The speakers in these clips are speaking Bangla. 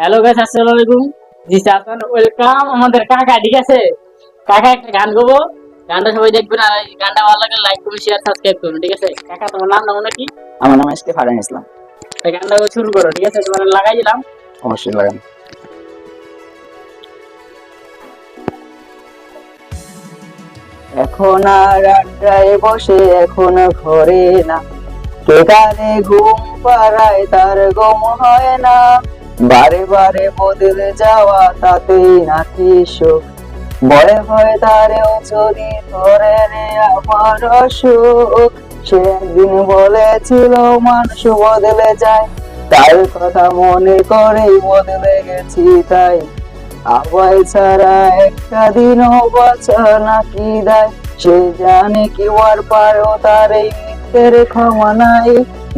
হ্যালো গাইস, আসসালামু আলাইকুম। জি চাচান, ওয়েলকাম আমাদের কাকা। ঠিক আছে কাকা, একটা গান গাবো। গানটা সবাই দেখবেন, আর এই গানটা ভালো লাগলে লাইক করুন, শেয়ার, সাবস্ক্রাইব করুন। ঠিক আছে কাকা, তোমার নাম নাকি? আমার নাম এস কে ফারহান ইসলাম। এই গানটা শুরু করো। ঠিক আছে, তোমার লাগাই দিলাম। অবশ্যই লাগান। এখন আর আড্ডায় বসে এখনো ঘরে না, কে কানে ঘুম পাড়ায় তার গম হয় না, বারে বারে বদলে যাওয়া তাতেই নাকি সুখ, ভয়ে ভয়ে তারেও যদি ধরে রে আমার অসুখ। সে একদিন বলেছিল মানুষ বদলে যায়, তার কথা মনে করেই বদলে গেছি তাই। আবাই ছাড়া একটা দিনও বাঁচা নাকি দেয়, সে জানে কি আর পারো তার এই মিথ্যের ক্ষমা নাই।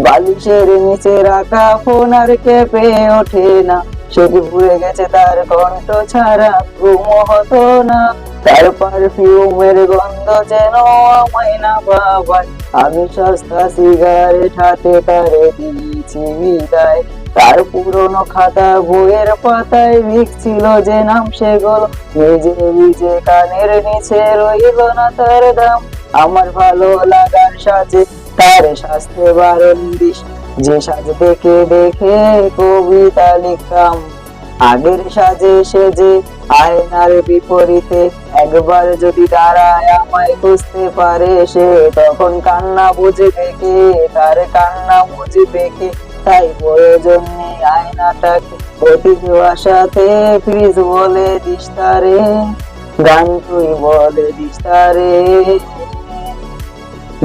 বালিশের নিচে রাখা ফোন আর কেঁপে ওঠে না, সে কি ভুলে গেছে তার কণ্ঠ ছাড়া ঘুম হতো না, তার পারফিউমের গন্ধ যেন আমায় না ভাবায়। আমি সস্তা সিগারেট হাতে তারে দিয়েছি বিদায়, তার পুরনো খাতা বইয়ের পাতায় লিখছিল যে নাম সেগুলো ভিজে ভিজে কানের নিচে রইল না তার দাম। আমার ভালো লাগার সাজে তার শাস্তে বারণ দিস, যে সাজ দেখে দেখে কবিতা লিখতাম। আগের সাজে সেজে আয়নার বিপরীতে একবার যদি দাঁড়ায় আমায় বুঝতে পারে সে, তখন কান্না বুঝবে কে, তার কান্না বুঝবে কে। তাই প্রয়োজন নেই আয়নাটাকে অতি সাথে প্লিজ বলে দিস তারে, গান তুই বলে দিস তারে।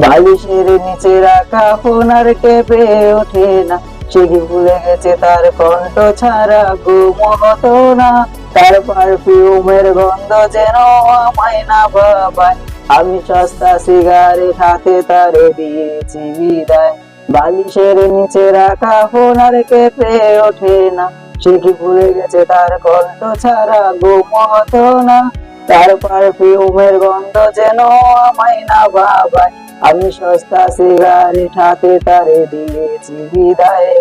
বালিশের নিচে রাখা ফোন আর কেঁপে ওঠে না, সে কি ভুলে গেছে তার কণ্ঠ ছাড়া ঘুম হতো না, তার পারফিউমের গন্ধ যেন আমায় না ভাবায়। আমি সস্তা সিগারেট হাতে তারে দিয়েছি বিদায়, বালিশের নিচে রাখা ফোন আর কেঁপে ওঠে না, সে কি ভুলে গেছে তার কণ্ঠ ছাড়া ঘুম হতো না, তার পারফিউমের গন্ধ যেন আমায় না ভাবায়। আমি সস্তা সিগারেট হাতে তারে দিয়েছি বিদায়।